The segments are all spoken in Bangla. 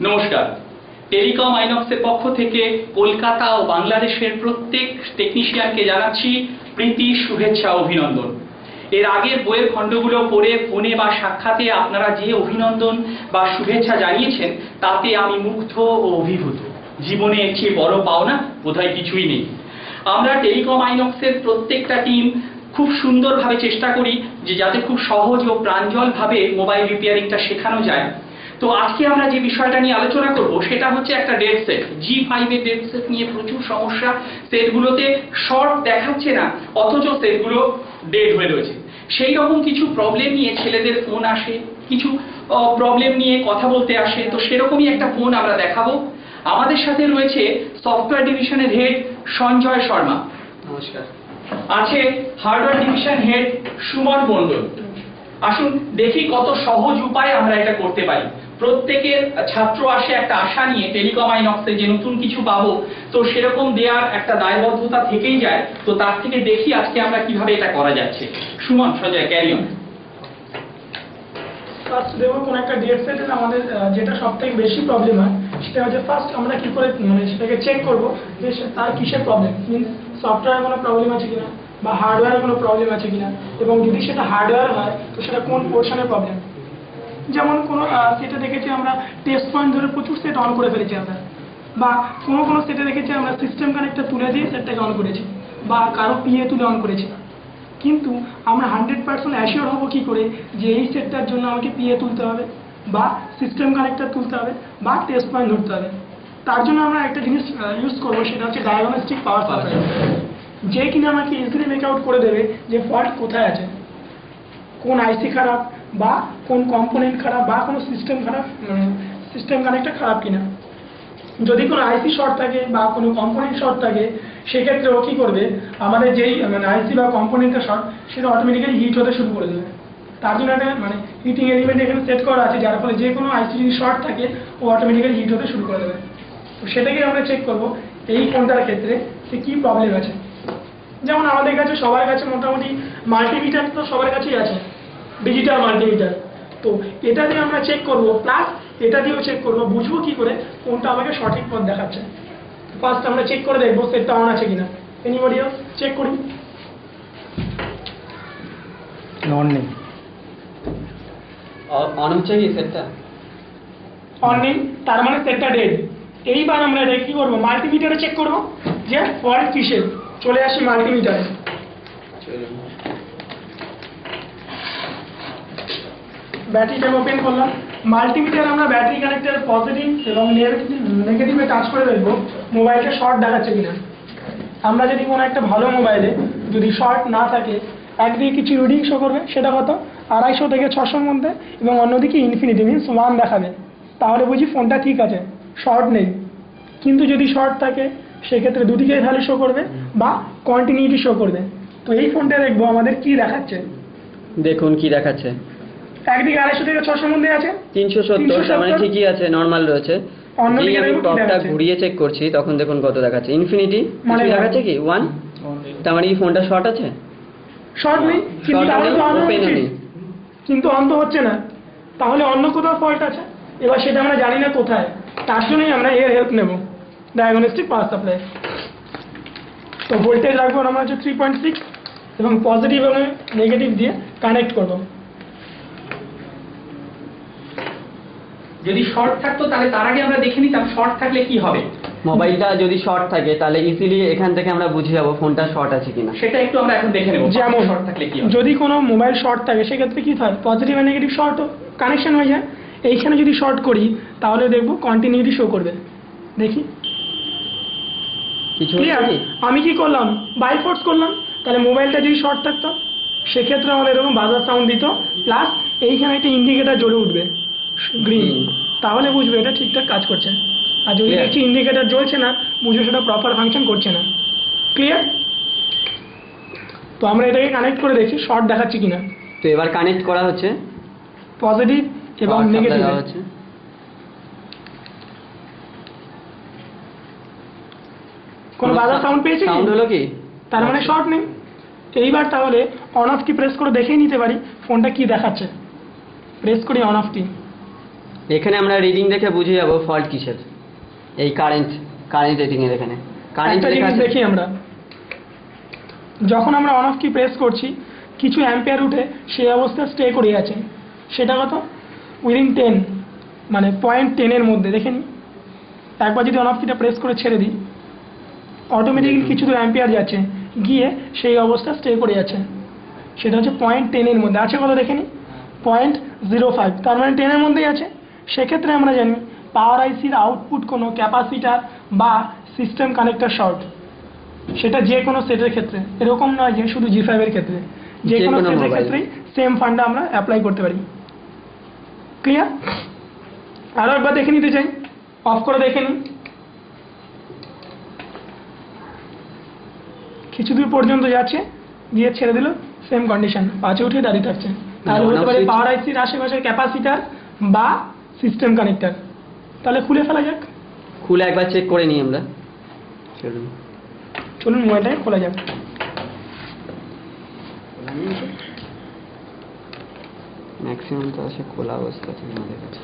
নমস্কার। টেলিকম আইনক্সের পক্ষ থেকে কলকাতা ও বাংলাদেশের প্রত্যেক টেকনিশিয়ানকে জানাচ্ছি প্রীতি, শুভেচ্ছা, অভিনন্দন। এর আগের বইয়ের খণ্ডগুলো পড়ে ফোনে বা সাক্ষাতে আপনারা যে অভিনন্দন বা শুভেচ্ছা জানিয়েছেন তাতে আমি মুগ্ধ ও অভিভূত। জীবনে এর চেয়ে বড় পাওনা বোধহয় কিছুই নেই। আমরা টেলিকম আইনক্সের প্রত্যেকটা টিম খুব সুন্দরভাবে চেষ্টা করি যে যাতে খুব সহজ ও প্রাঞ্জলভাবে মোবাইল রিপেয়ারিংটা শেখানো যায়। তো আজকে আমরা যে বিষয়টা নিয়ে আলোচনা করব সেটা হচ্ছে একটা ডেড সেট, G5 এর ডেড সেট নিয়ে প্রচুর সমস্যা। সেটগুলোতে শর্ট দেখাচ্ছে না, অথচ সেটগুলো ডেড হয়ে রয়েছে। সেই রকম কিছু প্রবলেম নিয়ে ছেলেদের ফোন আসে, কিছু প্রবলেম নিয়ে কথা বলতে আসে। তো সেরকমই একটা ফোন আমরা দেখাবো। আমাদের সাথে রয়েছে সফটওয়্যার ডিভিশনের হেড সঞ্জয় শর্মা। নমস্কার। আছে হার্ডওয়্যার ডিভিশন হেড সুমন মণ্ডল। আসুন দেখি কত সহজ উপায়ে আমরা এটা করতে পারি। প্রত্যেকের ছাত্র আসে একটা আশা নিয়ে টেলিকম আইনক্সে যে নতুন কিছু পাবো, তো সেরকম দেওয়ার একটা দায়বদ্ধতা থেকেই যায়। তো তার থেকে দেখি আজকে আমরা কিভাবে এটা করা যাচ্ছে। Suman, Sanjay, carry on. First দেখো কোন একটা ডেট সেটের আমাদের যেটা সবথেকে বেশি প্রবলেম হয় সেটা হচ্ছে ফার্স্ট আমরা কি করে সেটাকে চেক করব যে তার কিসের প্রবলেম, মিনস সফটওয়্যারে কোনো প্রবলেম আছে কিনা বা হার্ডওয়্যারে কোনো প্রবলেম আছে কিনা, এবং যদি সেটা হার্ডওয়্যার হয় তো সেটা কোন পোর্শনের প্রবলেম। যেমন কোনো সেটে দেখেছি আমরা টেস্ট পয়েন্ট ধরে প্রচুর সেট অন করে ফেলেছি আমরা, বা কোনো সেটে দেখেছি আমরা সিস্টেম কানেক্টর তুলে দিয়ে সেটটাকে অন করেছি, বা কারো পিএ তুলে অন করেছি। কিন্তু আমরা 100% অ্যাসিওর হবো কি করে যে এই সেটটার জন্য আমাকে পিএ তুলতে হবে, বা সিস্টেম কানেক্টর তুলতে হবে, বা টেস্ট পয়েন্ট ধরতে হবে। তার জন্য আমরা একটা জিনিস ইউজ করবো, সেটা হচ্ছে ডায়াগনস্টিক পাওয়ার সাপ্লাই, যে কিনা আমাকে ইজিলি মেক আউট করে দেবে যে ফল্ট কোথায় আছে, কোন আইসি খারাপ, বা কোন কম্পোনেন্ট খারাপ, বা কোনো সিস্টেম খারাপ, সিস্টেম কানেক্টর খারাপ কিনা। যদি কোনো আইসি শর্ট থাকে বা কোনো কম্পোনেন্ট শর্ট থাকে, সেক্ষেত্রে ও কী করবে, আমাদের যেই আইসি বা কম্পোনেন্টটা শর্ট সেটা অটোমেটিক্যালি হিট হতে শুরু করে দেবে। তার জন্য একটা হিটিং এলিমেন্ট এখানে সেট করা আছে, যার ফলে যে কোনো আইসি যদি শর্ট থাকে ও অটোমেটিক্যালি হিট হতে শুরু করে দেবে। তো সেটাকে আমরা চেক করবো এই ফোনটার ক্ষেত্রে যে কী প্রবলেম আছে। যেমন আমাদের কাছে সবার কাছে মোটামুটি মাল্টিমিটার তো সবার কাছেই আছে, ডিজিটাল মাল্টিমিটার। তো এটা দিয়ে আমরা চেক করব, প্লাস এটা দিয়েও চেক করব, বুঝবো কি করে কোনটা আমাকে সঠিক পথ দেখাচ্ছে। ফার্স্ট আমরা চেক করে দেখবো সেটটা অন আছে কিনা। এনিবডি এলস চেক করি। অন নেই। অন হচ্ছে কি সেটটা? অন নেই, তার মানে সেটটা ডেড। এইবার আমরা এটা কি করবো, মাল্টিমিটারে চেক করব যে ফল্ট কিসের। চলে আসি মাল্টিমিটারে। ব্যাটারিটা ওপেন করলাম। মাল্টিমিটার আমরা ব্যাটারি কানেক্টের পজিটিভ এবং নেগেটিভে টাচ করে দেখবো মোবাইলটা শর্ট দেখাচ্ছে কিনা। আমরা যদি কোনো একটা ভালো মোবাইলে যদি শর্ট না থাকে, একদিকে কিছু রিডিং শো করবে, সেটা কত 250 থেকে 600-র মধ্যে, এবং অন্যদিকে ইনফিনিটি মিনস 1 দেখাবে, তাহলে বুঝি ফোনটা ঠিক আছে, শর্ট নেই। কিন্তু যদি শর্ট থাকে সেক্ষেত্রে দুদিকে ভ্যালু শো করবে বা কন্টিনিউটি শো করবে। তো এই ফোনটা দেখবো আমাদের কি দেখাচ্ছে। দেখুন কি দেখাচ্ছে, একদিকে 250 থেকে 600-র মধ্যে আছে, 370, তার মানে ঠিকই আছে, নরমাল রয়েছে। অন্যদিকে আমি দেখবো কি টপটা দেখাচ্ছে। ঘুরিয়ে চেক করছি, তখন দেখুন কত দেখাচ্ছে, ইনফিনিটি। মানে দেখাচ্ছে কি 1, তার মানে কি ফোনটা শর্ট আছে? শর্ট নেই, কিন্তু তাহলে তো অন হচ্ছে, কিন্তু অন তো হচ্ছে না, তাহলে অন্য কোথাও ফল্ট আছে। এবার সেটা আমরা জানি না কোথায়, তার জন্যই আমরা এর হেল্প নেব, ডায়াগনস্টিক পাওয়ার সাপ্লাই। তো ভোল্টেজ রাখবো আমরা হচ্ছে 3.6, এবং পজিটিভ এবং নেগেটিভ দিয়ে কানেক্ট করব। যদি শর্ট থাকতো তাহলে তার আগে আমরা দেখে নিতাম শর্ট থাকলে কি হবে। মোবাইলটা যদি শর্ট থাকে তাহলে ইজিলি এখান থেকে আমরা বুঝে যাবো ফোনটা শর্ট আছে কিনা। সেটা একটু আমরা এখন দেখে নেব। যেমন শর্ট থাকলে কি হবে। যদি কোনো মোবাইল শর্ট থাকে সেক্ষেত্রে কি হয়, পজিটিভ আর নেগেটিভ শর্ট কানেকশন হয়ে যায়। এইখানে যদি শর্ট করি তাহলে দেখবো কন্টিনিউটি শো করবে। দেখি কিছু ক্লিয়ার। হচ্ছে কি? আমি কি করলাম, বাই ফোর্স করলাম, তাহলে মোবাইলটা যদি শর্ট থাকতো সেক্ষেত্রে আমাদের এরকম বাজার সাউন্ড দিত, প্লাস এইখানে একটা ইন্ডিকেটার জ্বলে উঠবে গ্রিন, তাহলে বুঝবে এটা ঠিকঠাক কাজ করছে। আর যদি দেখছি ইন্ডিকেটার জ্বলছে না, বুঝবে সেটা প্রপার ফাংশন করছে না। ক্লিয়ার। তো আমরা এটাকে কানেক্ট করে দেখি শর্ট দেখাচ্ছি কিনা। তো এবার কানেক্ট করা হচ্ছে, পজিটিভ এবং নেগেটিভ। হচ্ছে কোন বাজার সাউন্ড পেয়েছি, সাউন্ড হলো কি, তার মানে শর্ট নেই। এইবার তাহলে অন অফ কি প্রেস করে দেখেই নিতে পারি ফোনটা কি দেখাচ্ছে। প্রেস করি অন অফ কি, এখানে আমরা রিডিং দেখে বুঝে যাব ফল্ট কিসের। এই কারেন্ট রেটিং এর এখানে কারেন্ট একটা জিনিস দেখি আমরা, যখন আমরা অন অফ কি প্রেস করছি কিছু অ্যাম্পিয়ার উঠে সেই অবস্থা স্টে করে আছে, সেটা কত উইদিন 10 মানে 0.10 এর মধ্যে। দেখেন একবার যদি অন অফ কিটা প্রেস করে ছেড়ে দিই অটোমেটিক্যালি কিছু তো অ্যাম্পিয়ার যাচ্ছে গিয়ে সেই অবস্থা স্টে করে আছে, সেটা হচ্ছে 0.10 এর মধ্যে আছে। কত দেখেনি 0.05, তার মানে 10 এর মধ্যেই আছে। সেক্ষেত্রে আমরা জানি পাওয়ার আইসির আউটপুট কোনো ক্যাপাসিটার বা সিস্টেম কানেক্টর শর্ট, সেটা যে কোনো সেটের ক্ষেত্রে, এরকম নয় যে শুধু G5 এর ক্ষেত্রে, যে কোনো সেটের ক্ষেত্রেই সেম ফান্ডা আমরা অ্যাপ্লাই করতে পারি। ক্লিয়ার? আরও একবার দেখে নিতে চাই, অফ করে দেখে নিন। কিছু দূর পর্যন্ত যাচ্ছে গিয়ে ছেড়ে দিল, সেম কন্ডিশন, 5 উঠে দাঁড়িয়ে থাকছে। তাহলে হতে পারে পাওয়ার আইসির আশেপাশে ক্যাপাসিটার বা সিস্টেম কানেক্টর। তাহলে খুলে ফেলা যাক, খুলে একবার চেক করে নিই আমরা। চলুন মোবাইলটাকে খোলা যাক। ম্যাক্সিমাম তো আছে খোলা অবস্থা থেকে আমাদের কাছে।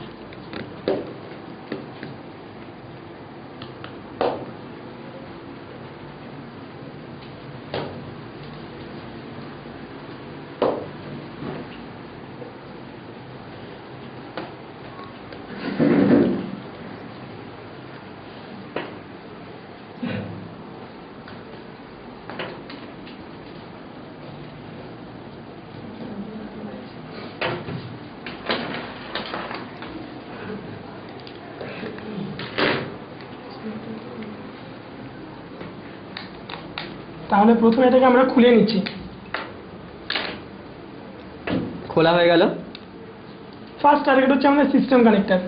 তাহলে প্রথমে এটাকে আমরা খুলে নিচ্ছি। খোলা হয়ে গেল। ফার্স্ট টার্গেট হচ্ছে আমাদের সিস্টেম কানেক্টর।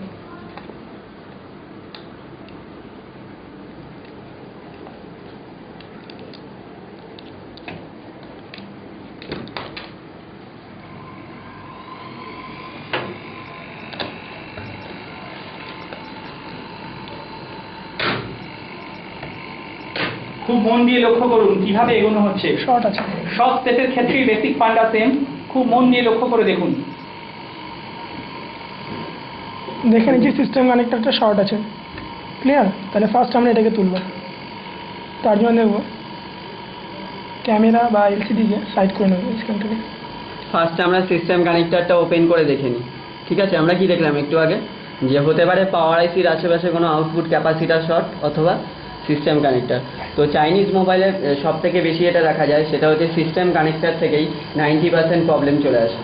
খুব মন দিয়ে লক্ষ্য করুন কিভাবে এগোনো হচ্ছে। শর্ট আছে, সব সেটের ক্ষেত্রেই বেসিক ফান্ডা সেম, খুব মন দিয়ে লক্ষ্য করে দেখুন। দেখে নিচ্ছি সিস্টেম কানেক্টরটা শর্ট আছে। ক্লিয়ার? তাহলে ফার্স্ট আমরা এটাকে তুলব। তার জন্য দেখব ক্যামেরা বা এলসিডিকে সাইড করে নেব স্ক্রিন থেকে। ফার্স্ট আমরা সিস্টেম কানেক্টরটা ওপেন করে দেখে নিই। ঠিক আছে, আমরা কি দেখলাম একটু আগে, যে হতে পারে পাওয়ার আইসির আশেপাশে কোনো আউটপুট ক্যাপাসিটার শর্ট অথবা সিস্টেম কানেক্টর। তো চাইনিজ মোবাইলে সব থেকে বেশি এটা দেখা যায়, সেটা হচ্ছে সিস্টেম কানেক্টর থেকেই 90% প্রবলেম চলে আসে।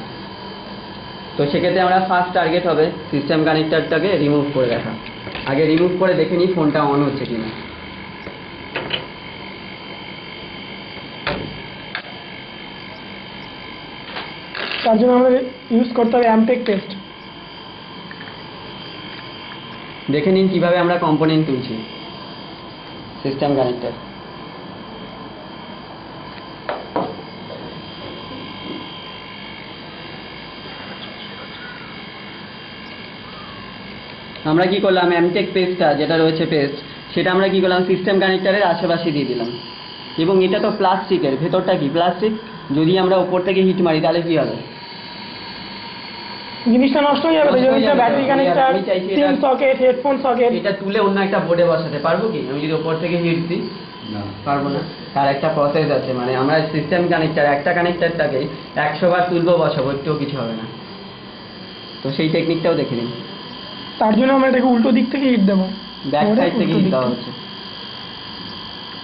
তো সেক্ষেত্রে আমরা ফার্স্ট টার্গেট হবে সিস্টেম কানেক্টরটাকে রিমুভ করে দেখা। আগে রিমুভ করে দেখে নিই ফোনটা অন হচ্ছে কিনা। তার জন্য আমাদের ইউজ করতে হবে অ্যামটেক টেস্ট। দেখে নিন কিভাবে আমরা কম্পোনেন্ট তুলছি সিস্টেম কানেক্টর। আমরা কি করলাম, অ্যামটেক পেস্টটা যেটা রয়েছে পেস্ট, সেটা আমরা কি করলাম সিস্টেম কানেক্টরের আশেপাশে দিয়ে দিলাম। এবং এটা তো প্লাস্টিকের, ভেতরটা কি প্লাস্টিক, যদি আমরা উপর থেকে হিট মারি তাহলে কি হবে, জিনিসটা নষ্ট হয়ে যাবে। ব্যাটারি কানেক্টর, সিম সকেট, হেডফোন সকেট, এটা তুলে অন্য একটা বোর্ডে বসাতে পারবো কি? আমি যদি উপর থেকে হিট দিই পারবো না। তার একটা প্রসেস আছে, মানে আমরা সিস্টেম কানেক্টর একটা কানেক্টরটাকে 100 বার তুলবো বসাবো, একটুও কিছু হবে না। তো সেই টেকনিকটাও দেখে নিন। তার জন্য আমরা এটাকে উল্টো দিক থেকে হিট দেবো, ব্যাক সাইড থেকে হিট দেওয়া হচ্ছে।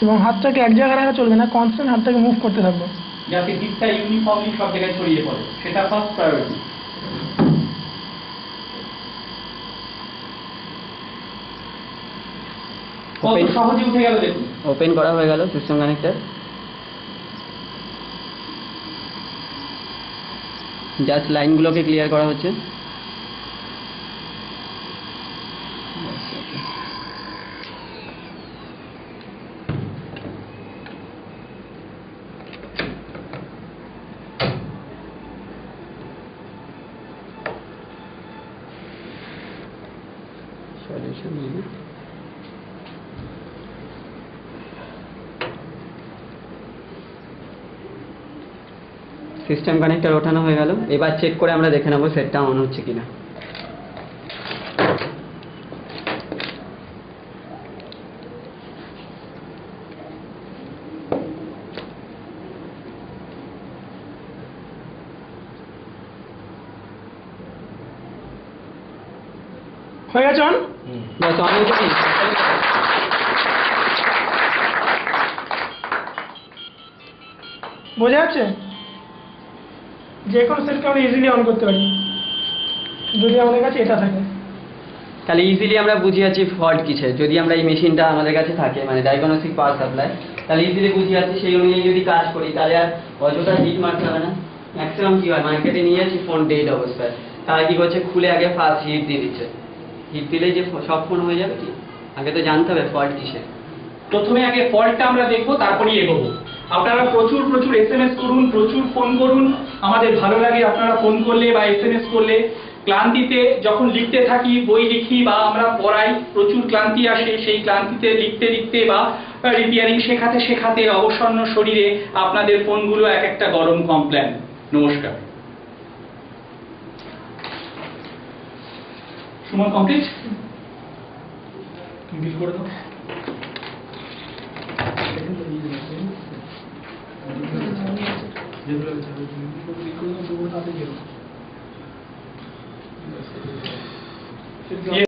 এবং হাতটাকে এক জায়গায় রাখা চলবে না, কনস্ট্যান্ট হাতটাকে মুভ করতে থাকবো যাতে হিটটা ইউনিফর্মলি সব জায়গায় ছড়িয়ে পড়ে, সেটা ফার্স্ট প্রায়োরিটি। কত সহজে উঠে গেল দেখুন। ওপেন করা হয়ে গেল সিস্টেম কানেক্টর। জাস্ট লাইনগুলোকে ক্লিয়ার করা হচ্ছে। সলিউশন সিস্টেম কানেক্টর ওঠানো হয়ে গেল। এবার চেক করে আমরা দেখে নেবো সেটটা অন হচ্ছে কিনা। হয়ে গেছে অন? বাস অন হয়ে যাবে। বোঝা যাচ্ছে? যে কোনো সেলকে আমরা ইজিলি অন করতে পারি যদি আমাদের কাছে এটা থাকে। তাহলে ইজিলি আমরা বুঝে যাচ্ছি ফল্ট কিসে, যদি আমরা এই মেশিনটা আমাদের কাছে থাকে মানে ডায়াগনস্টিক পাওয়ার সাপ্লাই, তাহলে ইজিলি বুঝে যাচ্ছি, সেই অনুযায়ী যদি কাজ করি তাহলে আর অযথা হিট মারতে হবে না। ম্যাক্সিমাম কি হয়, মার্কেটে নিয়ে যাচ্ছি ফোন ডেড অবস্থায়, তারা কি করছে, খুলে আগে ফার্স্ট হিট দিয়ে দিচ্ছে। হিট দিলেই যে সব ফোন হয়ে যাবে কি, আগে তো জানতে হবে ফল্ট কিসে। প্রথমে আগে ফল্টটা আমরা দেখবো, তারপরেই এগোবো। আপনারা প্রচুর প্রচুর এসএমএস করুন, প্রচুর ফোন করুন, আমাদের ভালো লাগে আপনারা ফোন করলে বা এসএমএস করলে। ক্লান্তিতে যখন লিখতে থাকি, বই লিখি বা আমরা পড়াই, প্রচুর ক্লান্তি আসে, সেই ক্লান্তিতে লিখতে লিখতে বা রিপেয়ারিং শেখাতে শেখাতে অবসন্ন শরীরে আপনাদের ফোনগুলো এক একটা গরম কমপ্লেন। নমস্কার। সুমন কমপ্লিট? বিল করে দাও। যেগুলো